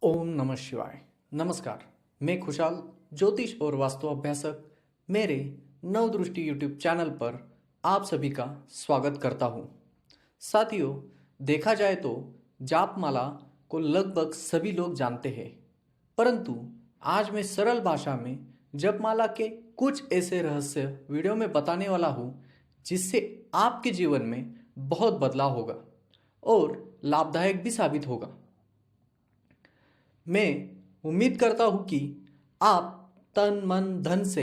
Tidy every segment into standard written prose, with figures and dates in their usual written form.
ओम नमः शिवाय। नमस्कार, मैं खुशहाल ज्योतिष और वास्तु अभ्यासक मेरे नवदृष्टि यूट्यूब चैनल पर आप सभी का स्वागत करता हूँ। साथियों, देखा जाए तो जापमाला को लगभग सभी लोग जानते हैं, परंतु आज मैं सरल भाषा में जपमाला के कुछ ऐसे रहस्य वीडियो में बताने वाला हूँ जिससे आपके जीवन में बहुत बदलाव होगा और लाभदायक भी साबित होगा। मैं उम्मीद करता हूँ कि आप तन मन धन से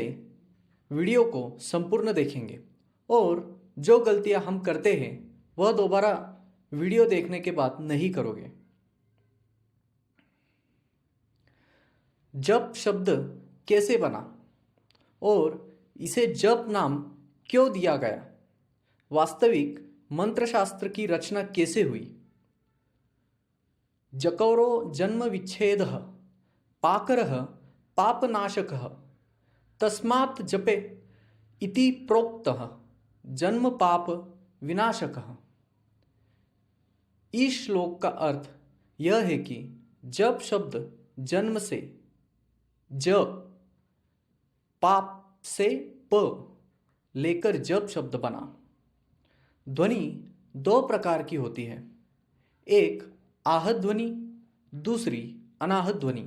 वीडियो को संपूर्ण देखेंगे और जो गलतियाँ हम करते हैं वह दोबारा वीडियो देखने के बाद नहीं करोगे। जप शब्द कैसे बना और इसे जप नाम क्यों दिया गया? वास्तविक मंत्रशास्त्र की रचना कैसे हुई? जकौरो जन्म विच्छेद पाकर पापनाशक तस्मात् जपे इति प्रोक्तः जन्म पाप विनाशक। इस श्लोक का अर्थ यह है कि जप शब्द जन्म से ज, पाप से प लेकर जप शब्द बना। ध्वनि दो प्रकार की होती है, एक आहत ध्वनि, दूसरी अनाहत ध्वनि।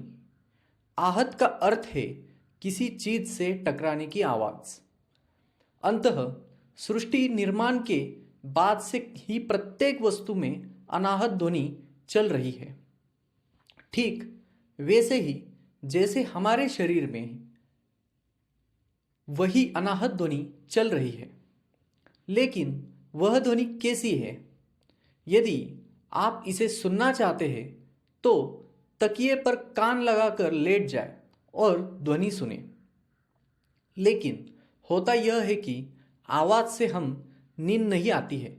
आहत का अर्थ है किसी चीज से टकराने की आवाज। अंततः सृष्टि निर्माण के बाद से ही प्रत्येक वस्तु में अनाहत ध्वनि चल रही है। ठीक वैसे ही जैसे हमारे शरीर में वही अनाहत ध्वनि चल रही है, लेकिन वह ध्वनि कैसी है? यदि आप इसे सुनना चाहते हैं तो तकिए पर कान लगाकर लेट जाए और ध्वनि सुने। लेकिन होता यह है कि आवाज से हम नींद नहीं आती है।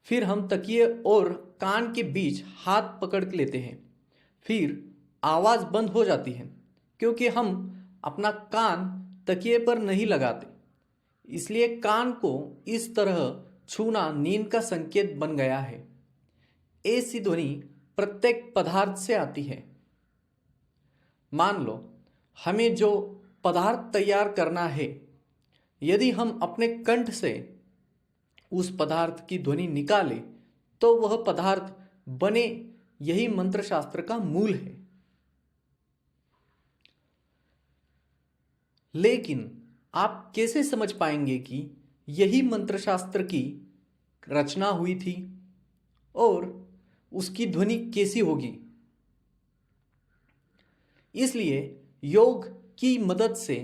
फिर हम तकिए और कान के बीच हाथ पकड़ लेते हैं, फिर आवाज बंद हो जाती है क्योंकि हम अपना कान तकिए पर नहीं लगाते। इसलिए कान को इस तरह छूना नींद का संकेत बन गया है। ऐसी ध्वनि प्रत्येक पदार्थ से आती है। मान लो हमें जो पदार्थ तैयार करना है, यदि हम अपने कंठ से उस पदार्थ की ध्वनि निकालें तो वह पदार्थ बने। यही मंत्रशास्त्र का मूल है। लेकिन आप कैसे समझ पाएंगे कि यही मंत्रशास्त्र की रचना हुई थी और उसकी ध्वनि कैसी होगी? इसलिए योग की मदद से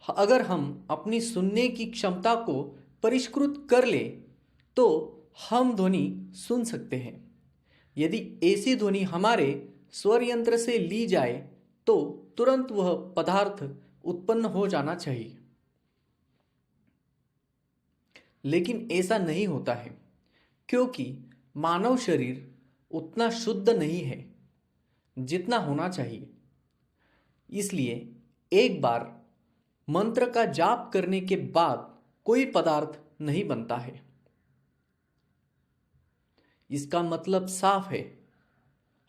अगर हम अपनी सुनने की क्षमता को परिष्कृत कर ले तो हम ध्वनि सुन सकते हैं। यदि ऐसी ध्वनि हमारे स्वर यंत्र से ली जाए तो तुरंत वह पदार्थ उत्पन्न हो जाना चाहिए। लेकिन ऐसा नहीं होता है क्योंकि मानव शरीर उतना शुद्ध नहीं है जितना होना चाहिए। इसलिए एक बार मंत्र का जाप करने के बाद कोई पदार्थ नहीं बनता है। इसका मतलब साफ है,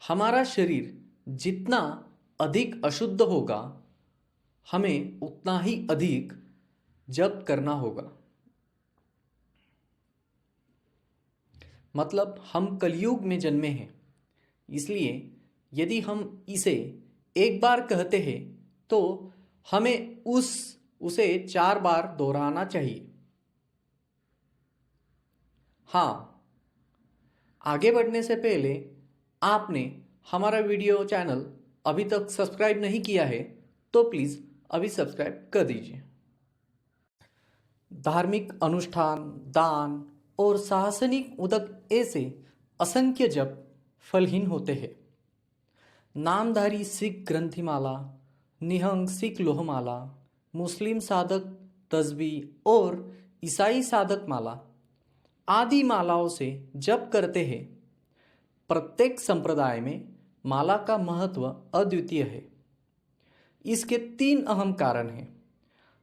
हमारा शरीर जितना अधिक अशुद्ध होगा, हमें उतना ही अधिक जप करना होगा। मतलब हम कलयुग में जन्मे हैं, इसलिए यदि हम इसे एक बार कहते हैं तो हमें उसे 4 बार दोहराना चाहिए। हाँ, आगे बढ़ने से पहले आपने हमारा वीडियो चैनल अभी तक सब्सक्राइब नहीं किया है तो प्लीज़ अभी सब्सक्राइब कर दीजिए। धार्मिक अनुष्ठान, दान और साहसनिक उदक ऐसे असंख्य जप फलहीन होते हैं। नामधारी सिख ग्रंथिमाला, निहंग सिख लोहमाला, मुस्लिम साधक तस्बीह और ईसाई साधक माला आदि मालाओं से जप करते हैं। प्रत्येक संप्रदाय में माला का महत्व अद्वितीय है। इसके 3 अहम कारण हैं।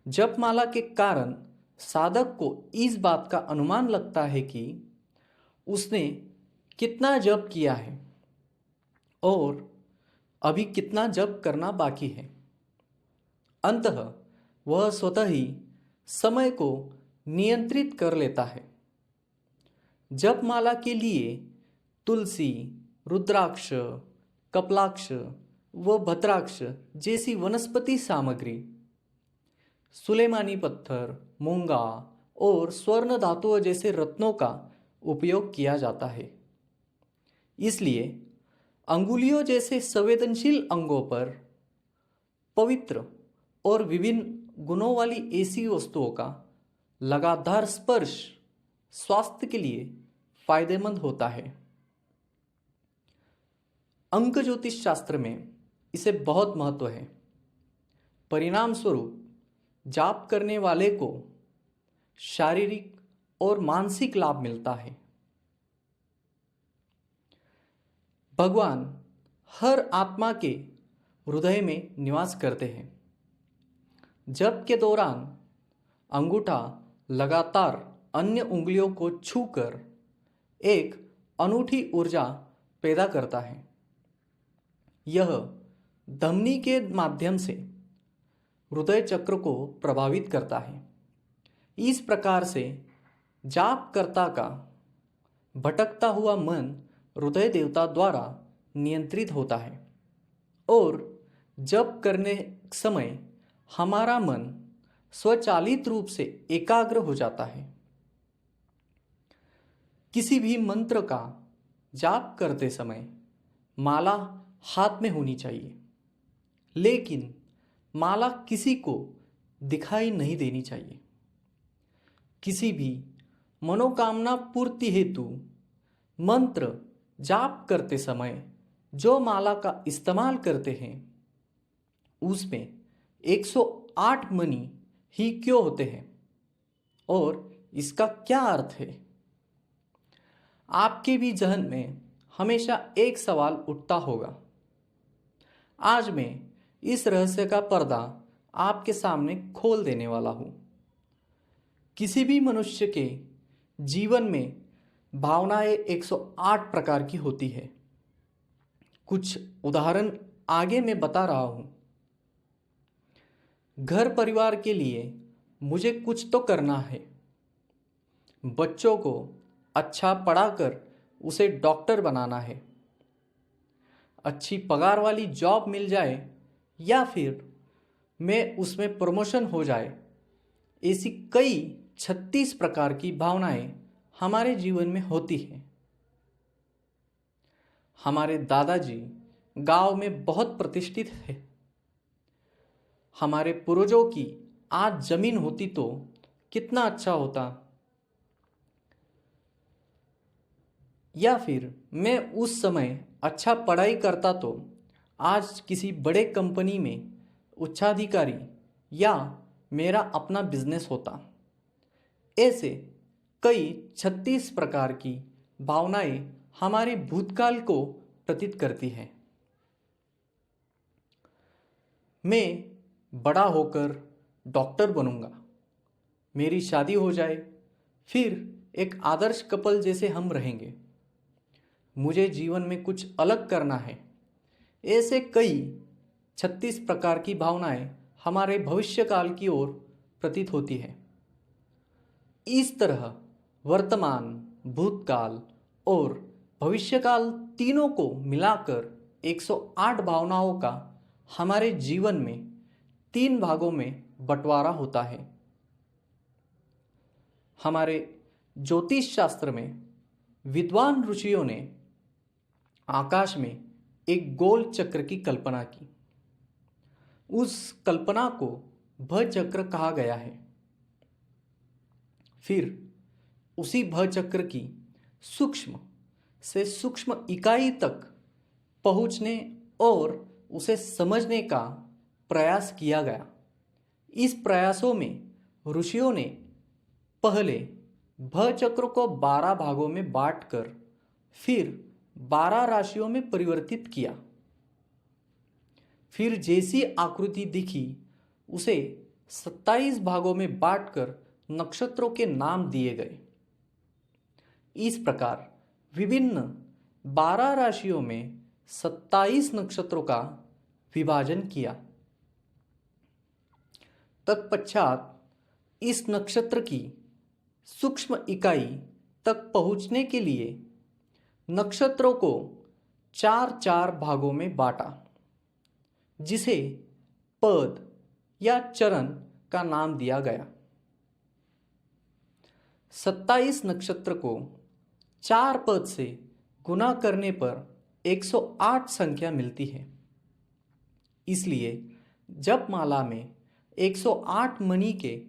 जपमाला के कारण साधक को इस बात का अनुमान लगता है कि उसने कितना जप किया है और अभी कितना जप करना बाकी है। अंततः वह स्वतः ही समय को नियंत्रित कर लेता है। जप माला के लिए तुलसी, रुद्राक्ष, कपलाक्ष व भद्राक्ष जैसी वनस्पति सामग्री, सुलेमानी पत्थर, मूंगा और स्वर्ण धातुओं जैसे रत्नों का उपयोग किया जाता है। इसलिए अंगुलियों जैसे संवेदनशील अंगों पर पवित्र और विभिन्न गुणों वाली ऐसी वस्तुओं का लगातार स्पर्श स्वास्थ्य के लिए फायदेमंद होता है। अंक ज्योतिष शास्त्र में इसे बहुत महत्व है। परिणाम स्वरूप जाप करने वाले को शारीरिक और मानसिक लाभ मिलता है। भगवान हर आत्मा के हृदय में निवास करते हैं। जप के दौरान अंगूठा लगातार अन्य उंगलियों को छूकर एक अनूठी ऊर्जा पैदा करता है। यह धमनी के माध्यम से हृदय चक्र को प्रभावित करता है। इस प्रकार से जापकर्ता का भटकता हुआ मन हृदय देवता द्वारा नियंत्रित होता है और जप करने समय हमारा मन स्वचालित रूप से एकाग्र हो जाता है। किसी भी मंत्र का जाप करते समय माला हाथ में होनी चाहिए, लेकिन माला किसी को दिखाई नहीं देनी चाहिए। किसी भी मनोकामना पूर्ति हेतु मंत्र जाप करते समय जो माला का इस्तेमाल करते हैं उसमें 108 मणि ही क्यों होते हैं और इसका क्या अर्थ है? आपके भी जहन में हमेशा एक सवाल उठता होगा। आज मैं इस रहस्य का पर्दा आपके सामने खोल देने वाला हूं। किसी भी मनुष्य के जीवन में भावनाएं 108 प्रकार की होती है। कुछ उदाहरण आगे मैं बता रहा हूं। घर परिवार के लिए मुझे कुछ तो करना है। बच्चों को अच्छा पढ़ाकर उसे डॉक्टर बनाना है। अच्छी पगार वाली जॉब मिल जाए या फिर मैं उसमें प्रमोशन हो जाए। ऐसी कई 36 प्रकार की भावनाएं हमारे जीवन में होती हैं। हमारे दादाजी गांव में बहुत प्रतिष्ठित है। हमारे पूर्वजों की आज जमीन होती तो कितना अच्छा होता। या फिर मैं उस समय अच्छा पढ़ाई करता तो आज किसी बड़े कंपनी में उच्चाधिकारी या मेरा अपना बिजनेस होता। ऐसे कई 36 प्रकार की भावनाएं हमारे भूतकाल को प्रतीत करती हैं। मैं बड़ा होकर डॉक्टर बनूंगा, मेरी शादी हो जाए, फिर एक आदर्श कपल जैसे हम रहेंगे, मुझे जीवन में कुछ अलग करना है। ऐसे कई 36 प्रकार की भावनाएं हमारे भविष्यकाल की ओर प्रतीत होती है। इस तरह वर्तमान, भूतकाल और भविष्यकाल तीनों को मिलाकर 108 भावनाओं का हमारे जीवन में 3 भागों में बंटवारा होता है। हमारे ज्योतिष शास्त्र में विद्वान ऋषियों ने आकाश में एक गोल चक्र की कल्पना की। उस कल्पना को भव चक्र कहा गया है। फिर उसी भव चक्र की सूक्ष्म से सूक्ष्म इकाई तक पहुंचने और उसे समझने का प्रयास किया गया। इस प्रयासों में ऋषियों ने पहले भव चक्र को 12 भागों में बांटकर फिर 12 राशियों में परिवर्तित किया। फिर जैसी आकृति दिखी उसे 27 भागों में बांटकर नक्षत्रों के नाम दिए गए। इस प्रकार विभिन्न 12 राशियों में 27 नक्षत्रों का विभाजन किया। तत्पश्चात इस नक्षत्र की सूक्ष्म इकाई तक पहुंचने के लिए नक्षत्रों को 4-4 भागों में बांटा, जिसे पद या चरण का नाम दिया गया। 27 नक्षत्र को 4 पद से गुना करने पर 108 संख्या मिलती है। इसलिए जप माला में 108 मणि के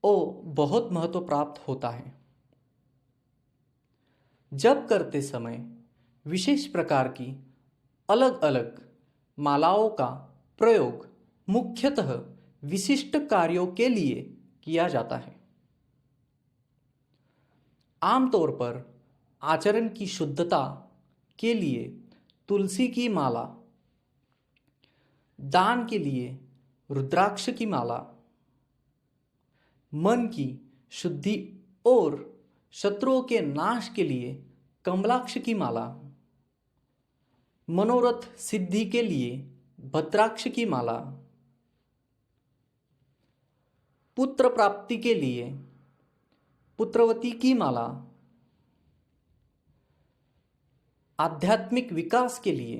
ओ बहुत महत्व प्राप्त होता है। जप करते समय विशेष प्रकार की अलग अलग मालाओं का प्रयोग मुख्यतः विशिष्ट कार्यों के लिए किया जाता है। आमतौर पर आचरण की शुद्धता के लिए तुलसी की माला, दान के लिए रुद्राक्ष की माला, मन की शुद्धि और शत्रुओं के नाश के लिए कमलाक्ष की माला, मनोरथ सिद्धि के लिए भद्राक्ष की माला, पुत्र प्राप्ति के लिए पुत्रवती की माला, आध्यात्मिक विकास के लिए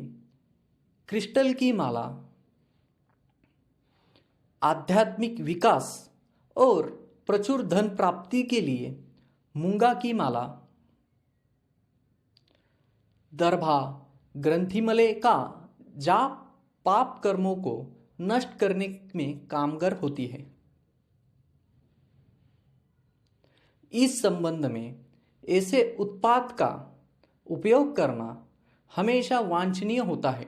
क्रिस्टल की माला, आध्यात्मिक विकास और प्रचुर धन प्राप्ति के लिए मूंगा की माला, दर्भा ग्रंथिमले का जाप पाप कर्मों को नष्ट करने में कामगर होती है। इस संबंध में ऐसे उत्पाद का उपयोग करना हमेशा वांछनीय होता है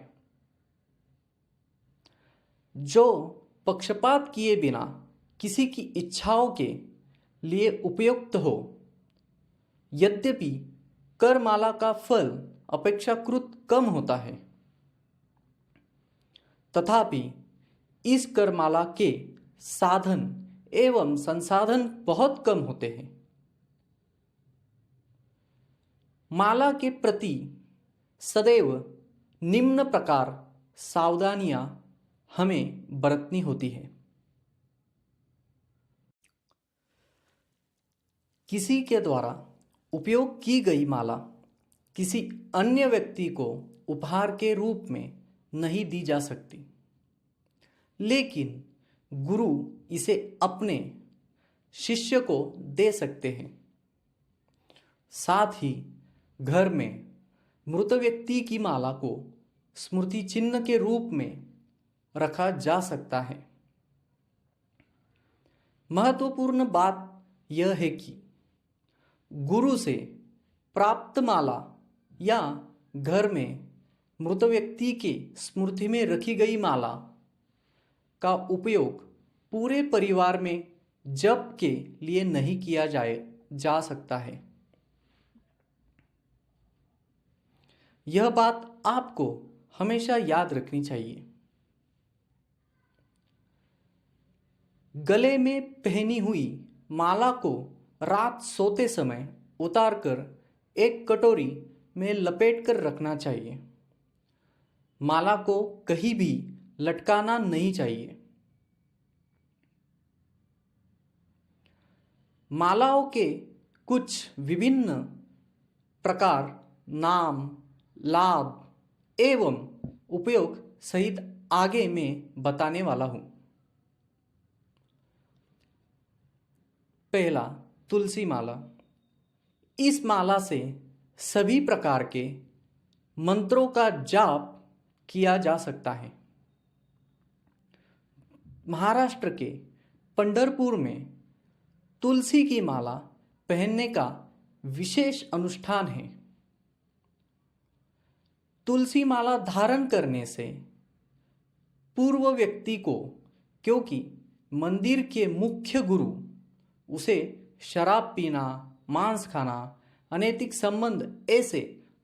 जो पक्षपात किए बिना किसी की इच्छाओं के लिए उपयुक्त हो। यद्यपि करमाला का फल अपेक्षाकृत कम होता है, तथापि इस करमाला के साधन एवं संसाधन बहुत कम होते हैं। माला के प्रति सदैव निम्न प्रकार सावधानियां हमें बरतनी होती है। किसी के द्वारा उपयोग की गई माला किसी अन्य व्यक्ति को उपहार के रूप में नहीं दी जा सकती, लेकिन गुरु इसे अपने शिष्य को दे सकते हैं। साथ ही घर में मृत व्यक्ति की माला को स्मृति चिन्ह के रूप में रखा जा सकता है। महत्वपूर्ण बात यह है कि गुरु से प्राप्त माला या घर में मृत व्यक्ति के स्मृति में रखी गई माला का उपयोग पूरे परिवार में जप के लिए नहीं किया जा सकता है। यह बात आपको हमेशा याद रखनी चाहिए। गले में पहनी हुई माला को रात सोते समय उतारकर एक कटोरी में लपेटकर रखना चाहिए। माला को कहीं भी लटकाना नहीं चाहिए। मालाओं के कुछ विभिन्न प्रकार, नाम, लाभ एवं उपयोग सहित आगे मैं बताने वाला हूं। पहला, तुलसी माला। इस माला से सभी प्रकार के मंत्रों का जाप किया जा सकता है। महाराष्ट्र के पंढरपुर में तुलसी की माला पहनने का विशेष अनुष्ठान है। तुलसी माला धारण करने से पूर्व व्यक्ति को, क्योंकि मंदिर के मुख्य गुरु उसे शराब पीना, मांस खाना, अनैतिक संबंध ऐसे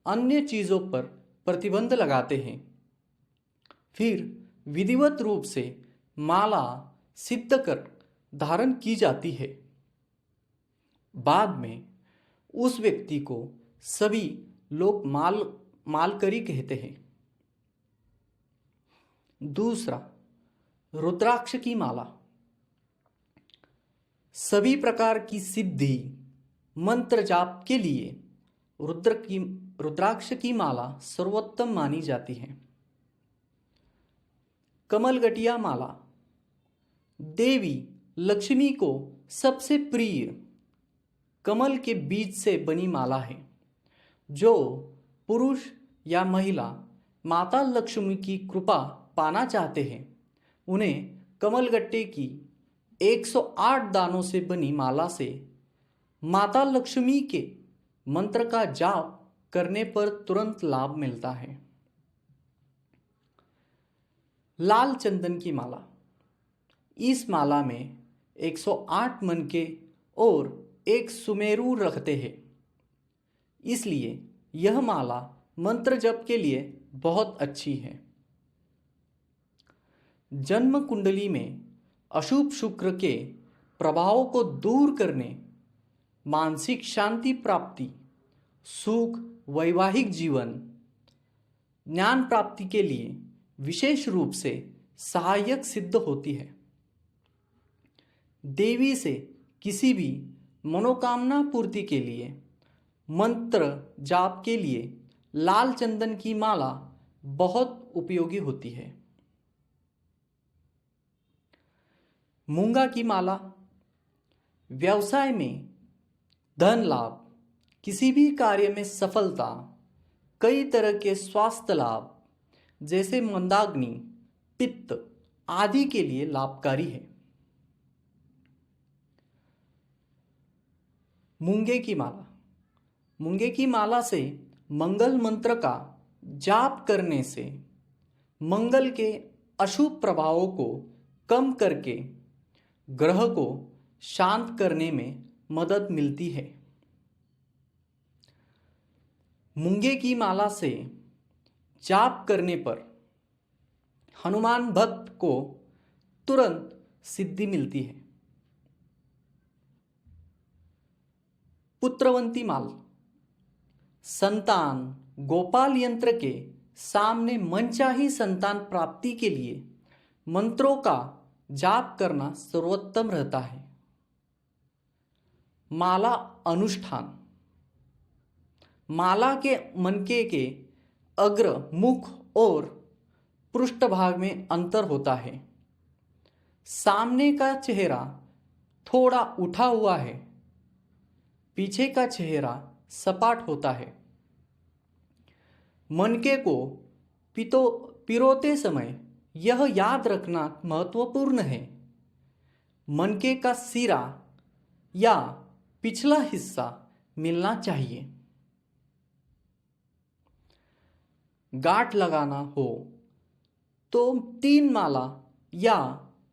अन्य चीजों पर प्रतिबंध लगाते हैं, फिर विधिवत रूप से माला सिद्ध कर धारण की जाती है। बाद में उस व्यक्ति को सभी लोग मालकरी कहते हैं। दूसरा, रुद्राक्ष की माला। सभी प्रकार की सिद्धि मंत्र जाप के लिए रुद्राक्ष की माला सर्वोत्तम मानी जाती है। कमलगटिया माला देवी लक्ष्मी को सबसे प्रिय कमल के बीज से बनी माला है। जो पुरुष या महिला माता लक्ष्मी की कृपा पाना चाहते हैं, उन्हें कमलगट्टे की 108 दानों से बनी माला से माता लक्ष्मी के मंत्र का जाप करने पर तुरंत लाभ मिलता है। लाल चंदन की माला। इस माला में 108 मनके और एक सुमेरु रखते हैं, इसलिए यह माला मंत्र जप के लिए बहुत अच्छी है। जन्म कुंडली में अशुभ शुक्र के प्रभावों को दूर करने, मानसिक शांति प्राप्ति, सुख, वैवाहिक जीवन, ज्ञान प्राप्ति के लिए विशेष रूप से सहायक सिद्ध होती है। देवी से किसी भी मनोकामना पूर्ति के लिए मंत्र जाप के लिए लाल चंदन की माला बहुत उपयोगी होती है। मूंगा की माला। व्यवसाय में धन लाभ, किसी भी कार्य में सफलता, कई तरह के स्वास्थ्य लाभ जैसे मंदाग्नि, पित्त आदि के लिए लाभकारी है। मूंगे की माला। मूंगे की माला से मंगल मंत्र का जाप करने से मंगल के अशुभ प्रभावों को कम करके ग्रह को शांत करने में मदद मिलती है। मूंगे की माला से जाप करने पर हनुमान भक्त को तुरंत सिद्धि मिलती है। पुत्रवंती माला। संतान गोपाल यंत्र के सामने मनचाही संतान प्राप्ति के लिए मंत्रों का जाप करना सर्वोत्तम रहता है। माला अनुष्ठान। माला के मनके के अग्र, मुख और पृष्ठभाग में अंतर होता है। सामने का चेहरा थोड़ा उठा हुआ है, पीछे का चेहरा सपाट होता है। मनके को पिरोते समय यह याद रखना महत्वपूर्ण है, मनके का सिरा या पिछला हिस्सा मिलना चाहिए। गांठ लगाना हो तो 3 माला या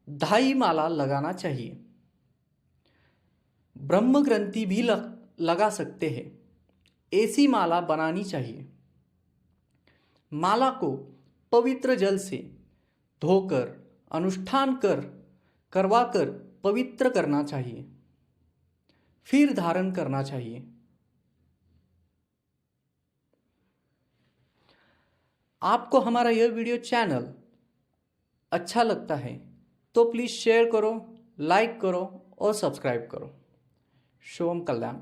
2.5 माला लगाना चाहिए। ब्रह्म ग्रंथि भी लगा सकते हैं। ऐसी माला बनानी चाहिए। माला को पवित्र जल से धोकर अनुष्ठान करवाकर पवित्र करना चाहिए, फिर धारण करना चाहिए। आपको हमारा यह वीडियो चैनल अच्छा लगता है तो प्लीज़ शेयर करो, लाइक करो और सब्सक्राइब करो। शुभम कल्याण।